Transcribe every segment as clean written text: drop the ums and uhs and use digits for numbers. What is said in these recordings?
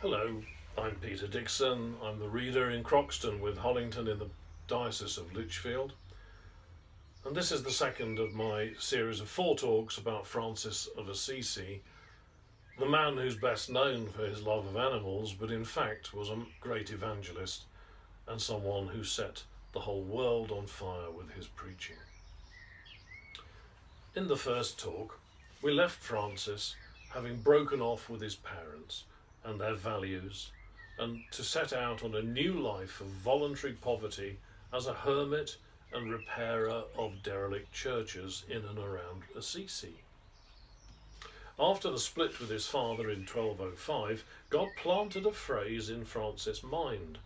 Hello, I'm Peter Dixon. I'm the reader in Croxton with Hollington in the Diocese of Lichfield. And this is the second of my series of 4 talks about Francis of Assisi, the man who's best known for his love of animals, but in fact was a great evangelist and someone who set the whole world on fire with his preaching. In the first talk, we left Francis having broken off with his parents and their values, and to set out on a new life of voluntary poverty as a hermit and repairer of derelict churches in and around Assisi. After the split with his father in 1205, God planted a phrase in Francis' mind: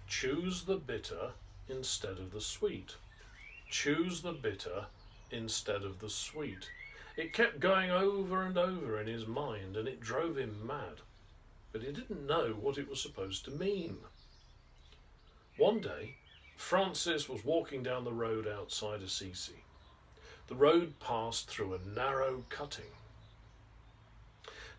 choose the bitter instead of the sweet. Choose the bitter instead of the sweet. It kept going over and over in his mind, and it drove him mad. But he didn't know what it was supposed to mean. One day, Francis was walking down the road outside Assisi. The road passed through a narrow cutting.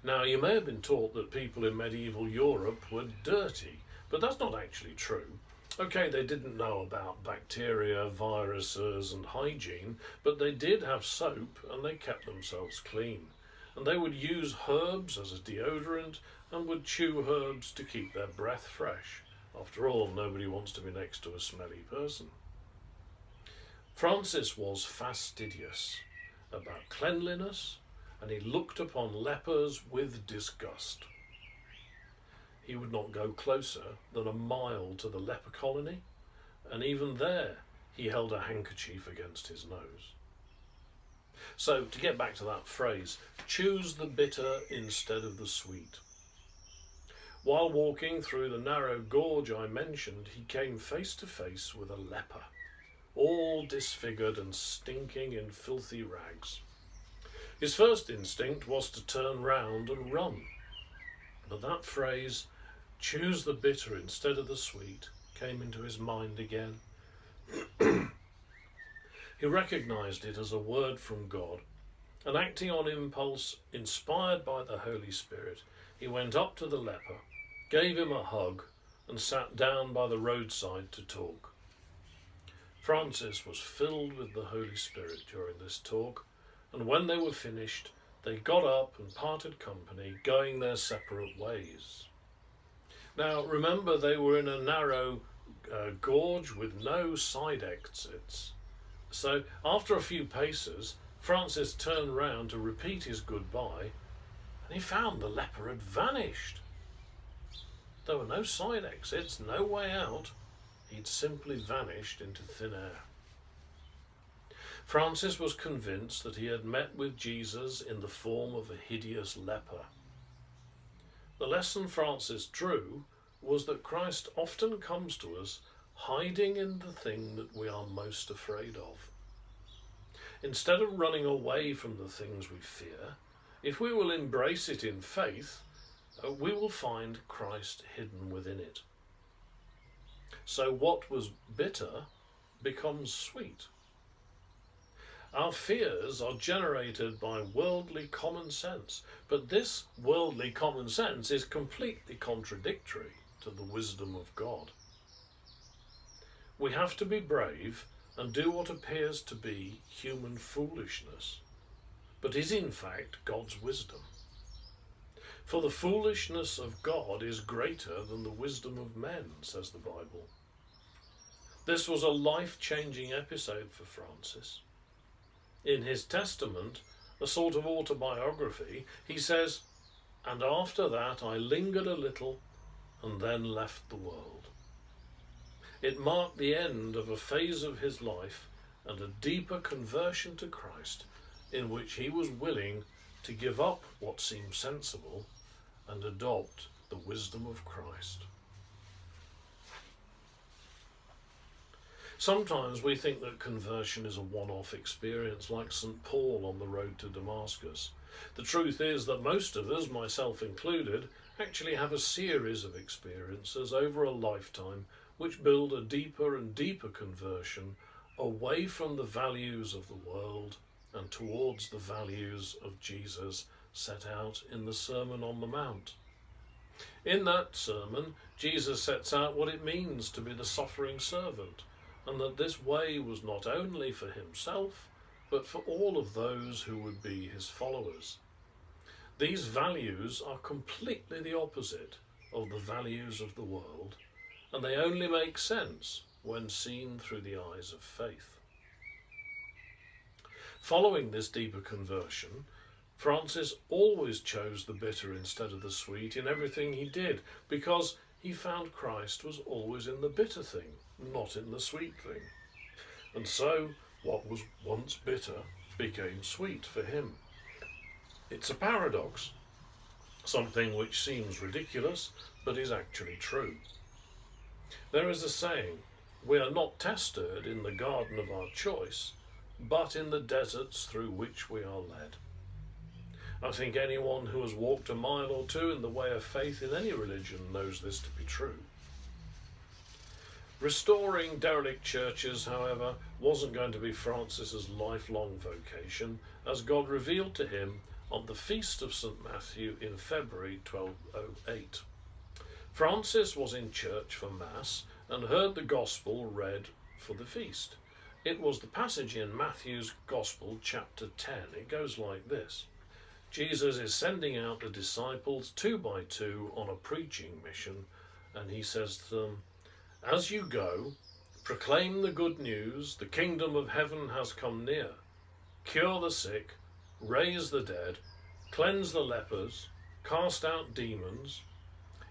Now, you may have been taught that people in medieval Europe were dirty, but that's not actually true. Okay, they didn't know about bacteria, viruses and hygiene, but they did have soap and they kept themselves clean. And they would use herbs as a deodorant and would chew herbs to keep their breath fresh. After all, nobody wants to be next to a smelly person. Francis was fastidious about cleanliness, and he looked upon lepers with disgust. He would not go closer than a mile to the leper colony, and even there he held a handkerchief against his nose. So, to get back to that phrase, choose the bitter instead of the sweet. While walking through the narrow gorge I mentioned, he came face to face with a leper, all disfigured and stinking in filthy rags. His first instinct was to turn round and run, but that phrase, choose the bitter instead of the sweet, came into his mind again. He recognized it as a word from God, and acting on impulse, inspired by the Holy Spirit, he went up to the leper, gave him a hug, and sat down by the roadside to talk. Francis was filled with the Holy Spirit during this talk, and when they were finished, they got up and parted company, going their separate ways. Now, remember, they were in a narrow gorge with no side exits. So, after a few paces, Francis turned round to repeat his goodbye, and he found the leper had vanished. There were no side exits, no way out. He'd simply vanished into thin air. Francis was convinced that he had met with Jesus in the form of a hideous leper. The lesson Francis drew was that Christ often comes to us hiding in the thing that we are most afraid of. Instead of running away from the things we fear, if we will embrace it in faith, we will find Christ hidden within it. So what was bitter becomes sweet. Our fears are generated by worldly common sense, but this worldly common sense is completely contradictory to the wisdom of God. We have to be brave and do what appears to be human foolishness, but is in fact God's wisdom. For the foolishness of God is greater than the wisdom of men, says the Bible. This was a life-changing episode for Francis. In his testament, a sort of autobiography, he says, "And after that I lingered a little and then left the world." It marked the end of a phase of his life and a deeper conversion to Christ, in which he was willing to give up what seemed sensible and adopt the wisdom of Christ. Sometimes we think that conversion is a one-off experience, like St. Paul on the road to Damascus. The truth is that most of us, myself included, actually have a series of experiences over a lifetime which build a deeper and deeper conversion away from the values of the world and towards the values of Jesus set out in the Sermon on the Mount. In that sermon, Jesus sets out what it means to be the suffering servant, and that this way was not only for himself, but for all of those who would be his followers. These values are completely the opposite of the values of the world, and they only make sense when seen through the eyes of faith. Following this deeper conversion, Francis always chose the bitter instead of the sweet in everything he did, because he found Christ was always in the bitter thing, not in the sweet thing. And so what was once bitter became sweet for him. It's a paradox, something which seems ridiculous but is actually true. There is a saying, we are not tested in the garden of our choice, but in the deserts through which we are led. I think anyone who has walked a mile or two in the way of faith in any religion knows this to be true. Restoring derelict churches, however, wasn't going to be Francis's lifelong vocation, as God revealed to him on the feast of St. Matthew in February 1208. Francis was in church for Mass and heard the Gospel read for the feast. It was the passage in Matthew's Gospel, chapter 10. It goes like this. Jesus is sending out the disciples 2 by 2 on a preaching mission, and he says to them, "As you go, proclaim the good news, the kingdom of heaven has come near. Cure the sick, raise the dead, cleanse the lepers, cast out demons.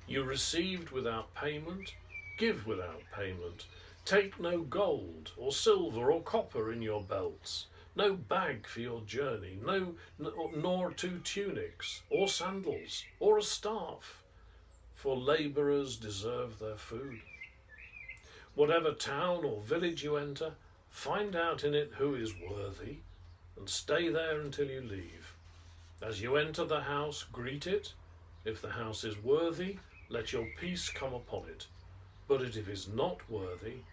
You received without payment, give without payment. Take no gold or silver or copper in your belts, no bag for your journey, nor 2 tunics, or sandals, or a staff, for labourers deserve their food. Whatever town or village you enter, find out in it who is worthy, and stay there until you leave. As you enter the house, greet it. If the house is worthy, let your peace come upon it. But if it is not worthy,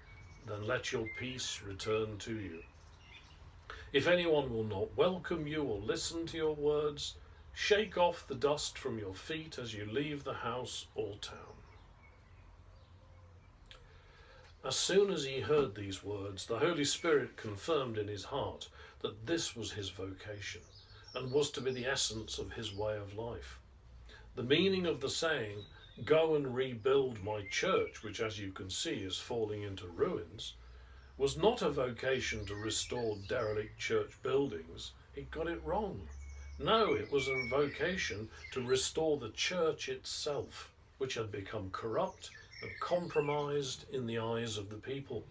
then let your peace return to you. If anyone will not welcome you or listen to your words, shake off the dust from your feet as you leave the house or town." As soon as he heard these words, the Holy Spirit confirmed in his heart that this was his vocation and was to be the essence of his way of life. The meaning of the saying, "Go and rebuild my church, which as you can see is falling into ruins," was not a vocation to restore derelict church buildings. He got it wrong. No, it was a vocation to restore the church itself, which had become corrupt and compromised in the eyes of the people.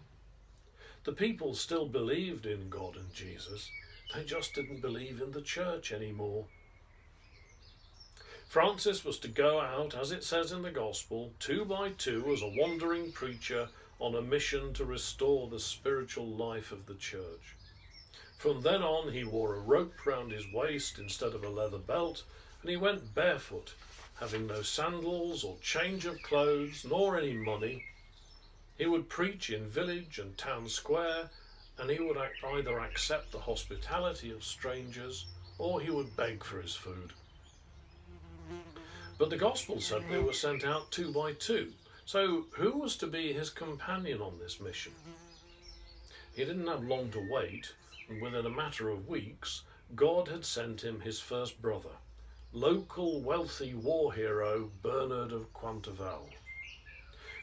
The people still believed in God and Jesus, they just didn't believe in the church anymore. Francis was to go out, as it says in the Gospel, 2 by 2 as a wandering preacher on a mission to restore the spiritual life of the church. From then on, he wore a rope round his waist instead of a leather belt, and he went barefoot, having no sandals or change of clothes, nor any money. He would preach in village and town square, and he would either accept the hospitality of strangers, or he would beg for his food. But the Gospel said they were sent out 2 by 2. So who was to be his companion on this mission? He didn't have long to wait, and within a matter of weeks, God had sent him his first brother, local wealthy war hero Bernard of Quantaval.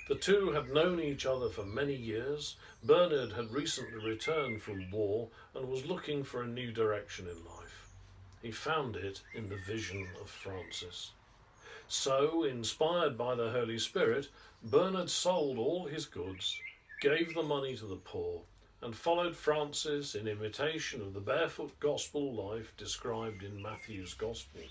The two had known each other for many years. Bernard had recently returned from war and was looking for a new direction in life. He found it in the vision of Francis. So, inspired by the Holy Spirit, Bernard sold all his goods, gave the money to the poor, and followed Francis in imitation of the barefoot gospel life described in Matthew's Gospel.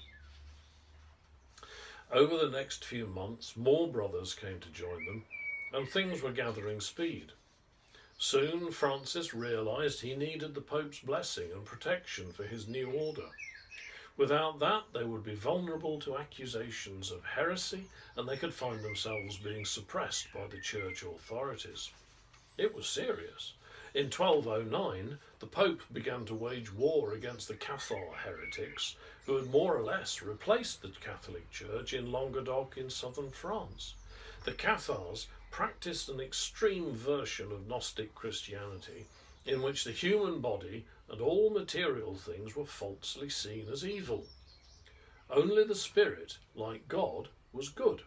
Over the next few months, more brothers came to join them, and things were gathering speed. Soon, Francis realized he needed the Pope's blessing and protection for his new order. Without that, they would be vulnerable to accusations of heresy, and they could find themselves being suppressed by the church authorities. It was serious. In 1209, the Pope began to wage war against the Cathar heretics, who had more or less replaced the Catholic Church in Languedoc in southern France. The Cathars practiced an extreme version of Gnostic Christianity, in which the human body and all material things were falsely seen as evil. Only the spirit, like God, was good.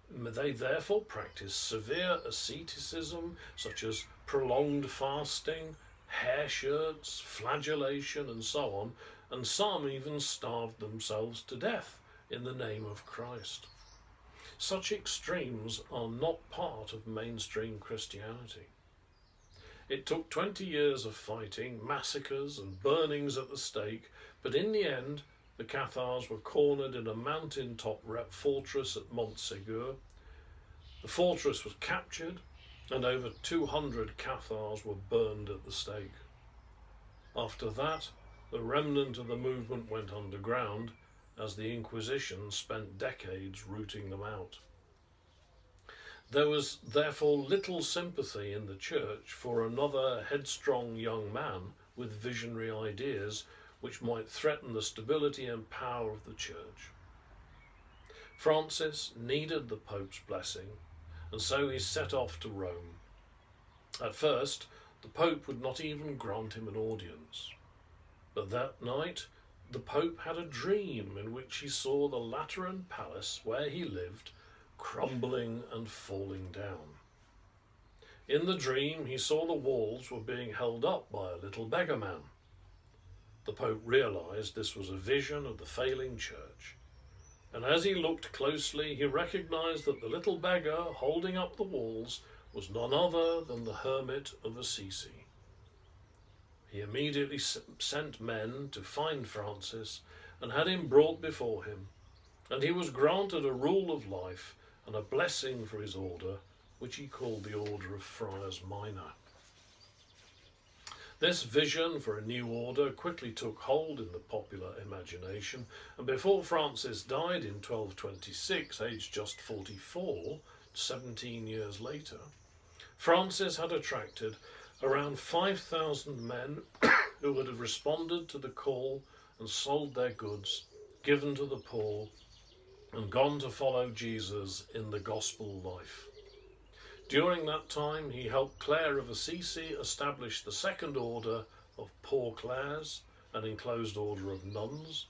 They therefore practiced severe asceticism, such as prolonged fasting, hair shirts, flagellation, and so on, and some even starved themselves to death in the name of Christ. Such extremes are not part of mainstream Christianity. It took 20 years of fighting, massacres, and burnings at the stake, but in the end, the Cathars were cornered in a mountain-top fortress at Montségur. The fortress was captured, and over 200 Cathars were burned at the stake. After that, the remnant of the movement went underground, as the Inquisition spent decades rooting them out. There was therefore little sympathy in the Church for another headstrong young man with visionary ideas which might threaten the stability and power of the Church. Francis needed the Pope's blessing, and so he set off to Rome. At first, the Pope would not even grant him an audience. But that night, the Pope had a dream in which he saw the Lateran palace where he lived crumbling and falling down. In the dream, he saw the walls were being held up by a little beggar man. The Pope realized this was a vision of the failing Church, and as he looked closely, he recognized that the little beggar holding up the walls was none other than the hermit of Assisi. He immediately sent men to find Francis and had him brought before him, and he was granted a rule of life and a blessing for his order, which he called the Order of Friars Minor. This vision for a new order quickly took hold in the popular imagination, and before Francis died in 1226, aged just 44, 17 years later, Francis had attracted around 5,000 men who would have responded to the call and sold their goods, given to the poor, and gone to follow Jesus in the gospel life. During that time, he helped Clare of Assisi establish the second order of Poor Clares, an enclosed order of nuns,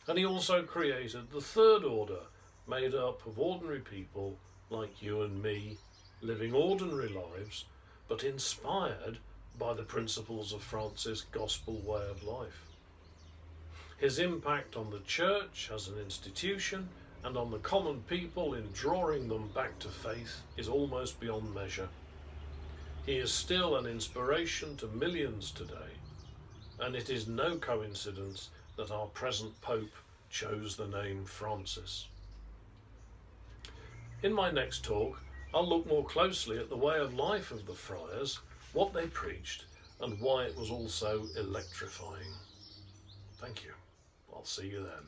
and he also created the third order, made up of ordinary people like you and me, living ordinary lives, but inspired by the principles of Francis' gospel way of life. His impact on the Church as an institution and on the common people in drawing them back to faith is almost beyond measure. He is still an inspiration to millions today, and it is no coincidence that our present Pope chose the name Francis. In my next talk, I'll look more closely at the way of life of the friars, what they preached, and why it was all so electrifying. Thank you. I'll see you then.